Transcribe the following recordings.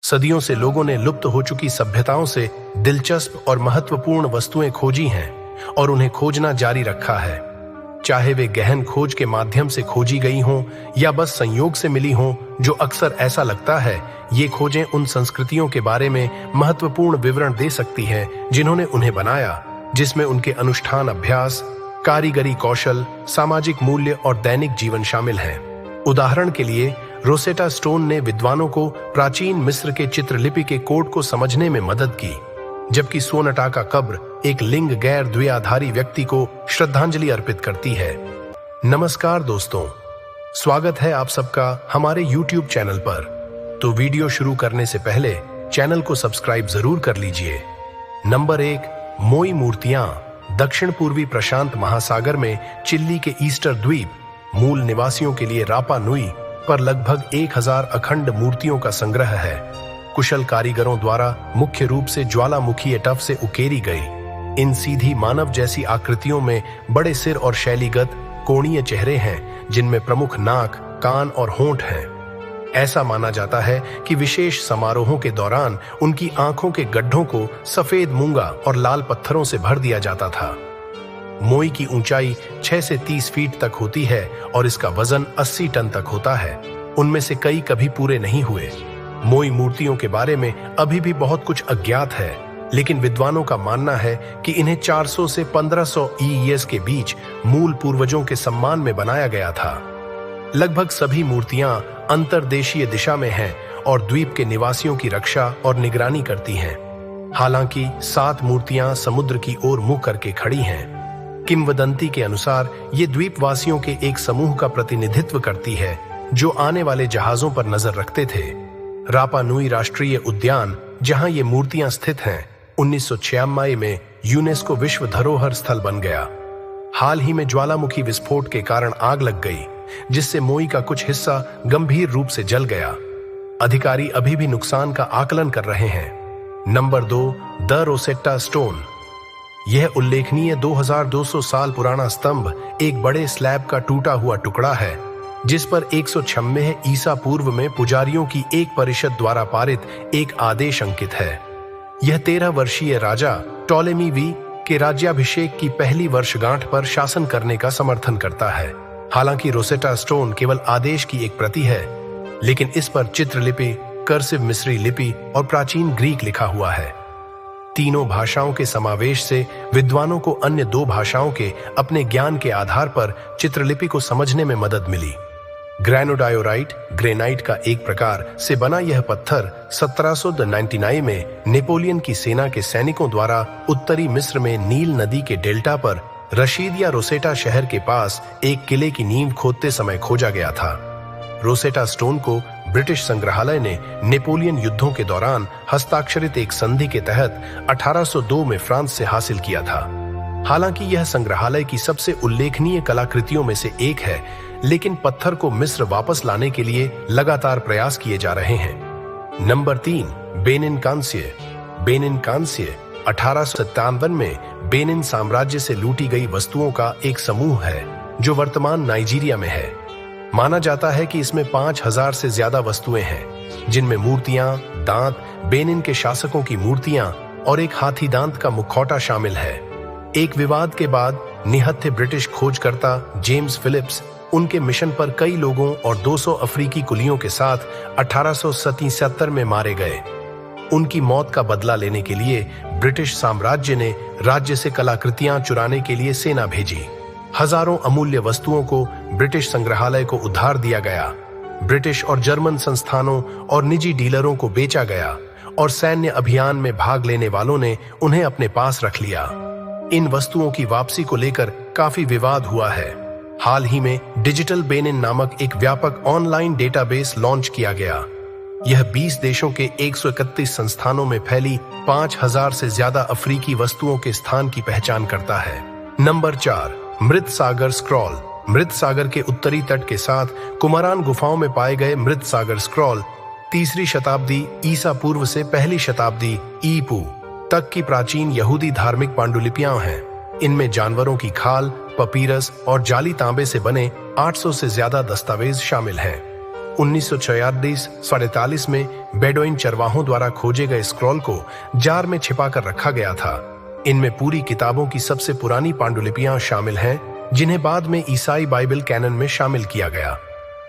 सदियों से लोगों ने लुप्त हो चुकी सभ्यताओं से दिलचस्प और महत्वपूर्ण वस्तुएं खोजी हैं और उन्हें खोजना जारी रखा है। चाहे वे गहन खोज के माध्यम से खोजी गई हों या बस संयोग से मिली हों, जो अक्सर ऐसा लगता है ये खोजें उन संस्कृतियों के बारे में महत्वपूर्ण विवरण दे सकती हैं जिन्होंने उन्हें बनाया, जिसमें उनके अनुष्ठान अभ्यास, कारीगरी कौशल, सामाजिक मूल्य और दैनिक जीवन शामिल हैं। उदाहरण के लिए रोसेटा स्टोन ने विद्वानों को प्राचीन मिस्र के चित्रलिपि के कोड को समझने में मदद की, जबकि सोनटाका कब्र एक लिंग गैर द्विआधारी व्यक्ति को श्रद्धांजलि अर्पित करती है। नमस्कार दोस्तों, स्वागत है आप सबका हमारे YouTube चैनल पर। तो वीडियो शुरू करने से पहले चैनल को सब्सक्राइब जरूर कर लीजिए। नंबर 1, मोई मूर्तियां। दक्षिण पूर्वी प्रशांत महासागर में चिल्ली के ईस्टर द्वीप मूल निवासियों के लिए रापा नुई पर लगभग 1000 अखंड मूर्तियों का संग्रह है। कुशल कारीगरों द्वारा मुख्य रूप से ज्वालामुखी टफ से उकेरी गई इन सीधी मानव जैसी आकृतियों में बड़े सिर और शैलीगत कोणीय चेहरे हैं, जिनमें प्रमुख नाक, कान और होंठ हैं। ऐसा माना जाता है कि विशेष समारोहों के दौरान उनकी आंखों के गड्ढों को सफेद मूंगा और लाल पत्थरों से भर दिया जाता था। मोई की ऊंचाई 6 से 30 फीट तक होती है और इसका वजन 80 टन तक होता है। उनमें से कई कभी पूरे नहीं हुए। मोई मूर्तियों के बारे में अभी भी बहुत कुछ अज्ञात है, लेकिन विद्वानों का मानना है कि इन्हें 400 से 1500 ईएस के बीच मूल पूर्वजों के सम्मान में बनाया गया था। लगभग सभी मूर्तियां अंतर्देशीय दिशा में हैं और द्वीप के निवासियों की रक्षा और निगरानी करती हैं। हालांकि 7 मूर्तियां समुद्र की ओर मुंह करके खड़ी हैं। किंवदंती के अनुसार ये द्वीपवासियों के एक समूह का प्रतिनिधित्व करती है जो आने वाले जहाजों पर नजर रखते थे। रापा नुई राष्ट्रीय उद्यान, जहां ये मूर्तियां स्थित हैं, 1996 में यूनेस्को विश्व धरोहर स्थल बन गया। हाल ही में ज्वालामुखी विस्फोट के कारण आग लग गई, जिससे मोई का कुछ हिस्सा गंभीर रूप से जल गया। अधिकारी अभी भी नुकसान का आकलन कर रहे हैं। Number 2, the Rosetta stone. यह उल्लेखनीय 2200 साल पुराना स्तंभ एक बड़े स्लैब का टूटा हुआ टुकड़ा है, जिस पर 196 ईसा पूर्व में पुजारियों की एक परिषद द्वारा पारित एक आदेश अंकित है। यह 13 वर्षीय राजा टॉलेमी वी के राज्याभिषेक की पहली वर्षगांठ पर शासन करने का समर्थन करता है। हालांकि रोसेटा स्टोन केवल आदेश की एक प्रति है, लेकिन इस पर चित्रलिपि, कर्सिव मिस्री लिपि और प्राचीन ग्रीक लिखा हुआ है। तीनों भाषाओं के समावेश से विद्वानों को अन्य 2 भाषाओं के अपने ज्ञान के आधार पर चित्रलिपि को समझने में मदद मिली। ग्रेनोडायोराइट, ग्रेनाइट का एक प्रकार से बना यह पत्थर 1799 में नेपोलियन की सेना के सैनिकों द्वारा उत्तरी मिस्र में नील नदी के डेल्टा पर रशीद या रोसेटा शहर के पास एक किले की नींव खोदते समय खोजा गया था। रोसेटा स्टोन को ब्रिटिश संग्रहालय ने नेपोलियन युद्धों के दौरान हस्ताक्षरित एक संधि के तहत 1802 में फ्रांस से हासिल किया था। हालांकि यह संग्रहालय की सबसे उल्लेखनीय कलाकृतियों में से एक है, लेकिन पत्थर को मिस्र वापस लाने के लिए लगातार प्रयास किए जा रहे हैं। नंबर 3, बेनिन कांस्य। बेनिन कांस्य 1857 में बेनिन साम्राज्य से लूटी गई वस्तुओं का एक समूह है जो वर्तमान नाइजीरिया में है। माना जाता है कि इसमें 5000 से ज्यादा वस्तुएं हैं, जिनमें मूर्तियां, दांत, बेनिन के शासकों की मूर्तियां और एक हाथी दांत का मुखौटा शामिल है। एक विवाद के बाद निहत्थे ब्रिटिश खोजकर्ता जेम्स फिलिप्स उनके मिशन पर कई लोगों और 200 अफ्रीकी कुलियों के साथ 1877 में मारे गए। उनकी मौत का बदला लेने के लिए ब्रिटिश साम्राज्य ने राज्य से कलाकृतियां चुराने के लिए सेना भेजी। हजारों अमूल्य वस्तुओं को ब्रिटिश संग्रहालय को उधार दिया गया। ब्रिटिश और जर्मन संस्थानों और निजी डीलरों को बेचा गया और सैन्य अभियान में भाग लेने वालों ने उन्हें अपने पास रख लिया। इन वस्तुओं की वापसी को लेकर काफी विवाद हुआ है। हाल ही में डिजिटल बेनिन नामक एक व्यापक ऑनलाइन डेटाबेस लॉन्च किया गया। यह 20 देशों के 131 संस्थानों में फैली 5000 से ज्यादा अफ्रीकी वस्तुओं के स्थान की पहचान करता है। नंबर 4, मृत सागर स्क्रॉल। मृत सागर के उत्तरी तट के साथ कुमारान गुफाओं में पाए गए मृत सागर स्क्रॉल 3री शताब्दी ईसा पूर्व से 1ली शताब्दी ईपू तक की प्राचीन यहूदी धार्मिक पांडुलिपियां हैं। इनमें जानवरों की खाल, पपीरस और जाली तांबे से बने 800 से ज्यादा दस्तावेज शामिल हैं। 1946-47 में बेडोइन चरवाहों द्वारा खोजे गए स्क्रॉल को जार में छिपाकर रखा गया था। इनमें पूरी किताबों की सबसे पुरानी पांडुलिपियां शामिल हैं, जिन्हें बाद में ईसाई बाइबल कैनन में शामिल किया गया।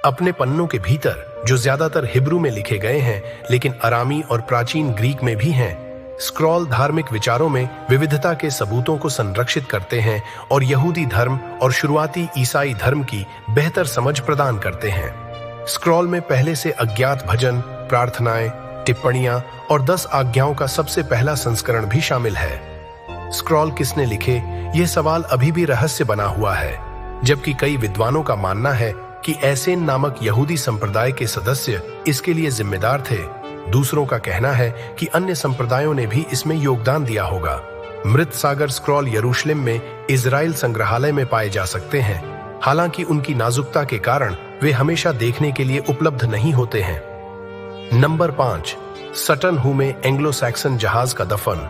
अपने पन्नों के भीतर, जो ज्यादातर हिब्रू में लिखे गए हैं लेकिन अरामी और प्राचीन ग्रीक में भी हैं, स्क्रॉल धार्मिक विचारों में विविधता के सबूतों को संरक्षित करते हैं और यहूदी धर्म और शुरुआती ईसाई धर्म की बेहतर समझ प्रदान करते हैं। स्क्रॉल में पहले से अज्ञात भजन, प्रार्थनाएं, टिप्पणियां और 10 आज्ञाओं का सबसे पहला संस्करण भी शामिल है। स्क्रॉल किसने लिखे, यह सवाल अभी भी रहस्य बना हुआ है, जबकि कई विद्वानों का मानना है कि एसेन नामक यहूदी संप्रदाय के सदस्य इसके लिए जिम्मेदार थे। दूसरों का कहना है कि अन्य संप्रदायों ने भी इसमें योगदान दिया होगा। मृत सागर स्क्रॉल यरूशलेम में इजराइल संग्रहालय में पाए जा सकते हैं, हालांकि उनकी नाजुकता के कारण वे हमेशा देखने के लिए उपलब्ध नहीं होते हैं। नंबर 5, सटन हू में एंग्लो सैक्सन जहाज का दफन।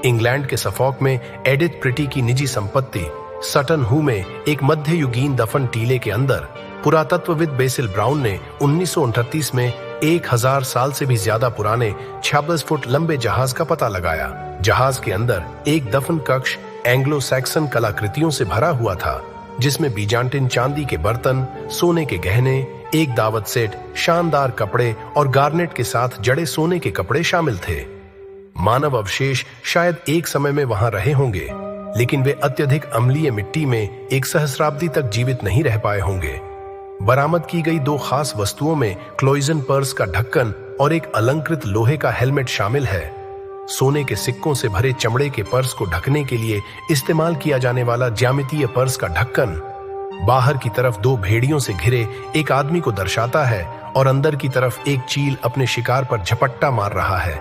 इंग्लैंड के सफॉक में एडिथ प्रिटी की निजी संपत्ति सटन हू में एक मध्ययुगीन दफन टीले के अंदर पुरातत्वविद बेसिल ब्राउन ने 1938 में 1000 साल से भी ज्यादा पुराने 26 फुट लंबे जहाज का पता लगाया। जहाज के अंदर एक दफन कक्ष एंग्लो सैक्सन कलाकृतियों से भरा हुआ था, जिसमें बीजांटिन चांदी के बर्तन, सोने के गहने, एक दावत सेट, शानदार कपड़े और गार्नेट के साथ जड़े सोने के कपड़े शामिल थे। मानव अवशेष शायद एक समय में वहां रहे होंगे, लेकिन वे अत्यधिक अम्लीय मिट्टी में एक सहस्राब्दी तक जीवित नहीं रह पाए होंगे। बरामद की गई 2 खास वस्तुओं में क्लोइजन पर्स का ढक्कन और एक अलंकृत लोहे का हेलमेट शामिल है। सोने के सिक्कों से भरे चमड़े के पर्स को ढकने के लिए इस्तेमाल किया जाने वाला ज्यामितीय पर्स का ढक्कन बाहर की तरफ 2 भेड़ियों से घिरे एक आदमी को दर्शाता है और अंदर की तरफ एक चील अपने शिकार पर झपट्टा मार रहा है।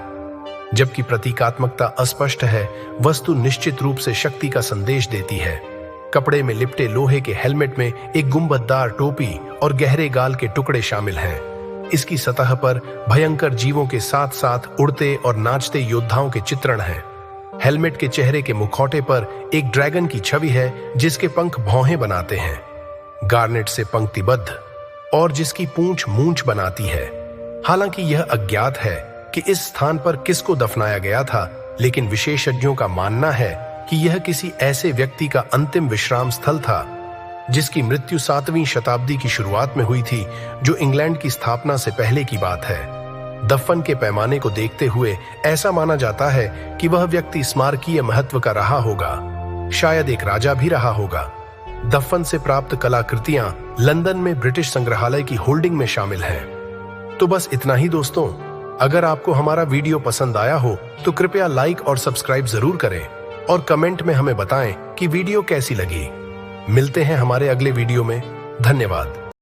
जबकि प्रतीकात्मकता अस्पष्ट है, वस्तु निश्चित रूप से शक्ति का संदेश देती है। कपड़े में लिपटे लोहे के हेलमेट में एक गुंबददार टोपी और गहरे गाल के टुकड़े शामिल हैं। इसकी सतह पर भयंकर जीवों के साथ साथ उड़ते और नाचते योद्धाओं के चित्रण हैं। हेलमेट के चेहरे के मुखौटे पर एक ड्रैगन की छवि है, जिसके पंख भौहें बनाते हैं, गार्नेट से पंक्तिबद्ध, और जिसकी पूंछ मूंछ बनाती है। हालांकि यह अज्ञात है कि इस स्थान पर किसको दफनाया गया था, लेकिन विशेषज्ञों का मानना है कि यह किसी ऐसे व्यक्ति का अंतिम विश्राम स्थल था जिसकी मृत्यु 7वीं शताब्दी की शुरुआत में हुई थी, जो इंग्लैंड की स्थापना से पहले की बात है। दफन के पैमाने को देखते हुए ऐसा माना जाता है कि वह व्यक्ति स्मारकीय महत्व का रहा होगा, शायद एक राजा भी रहा होगा। दफन से प्राप्त कलाकृतियां लंदन में ब्रिटिश संग्रहालय की होल्डिंग में शामिल हैं। तो बस इतना ही दोस्तों। अगर आपको हमारा वीडियो पसंद आया हो तो कृपया लाइक और सब्सक्राइब जरूर करें और कमेंट में हमें बताएं कि वीडियो कैसी लगी। मिलते हैं हमारे अगले वीडियो में। धन्यवाद।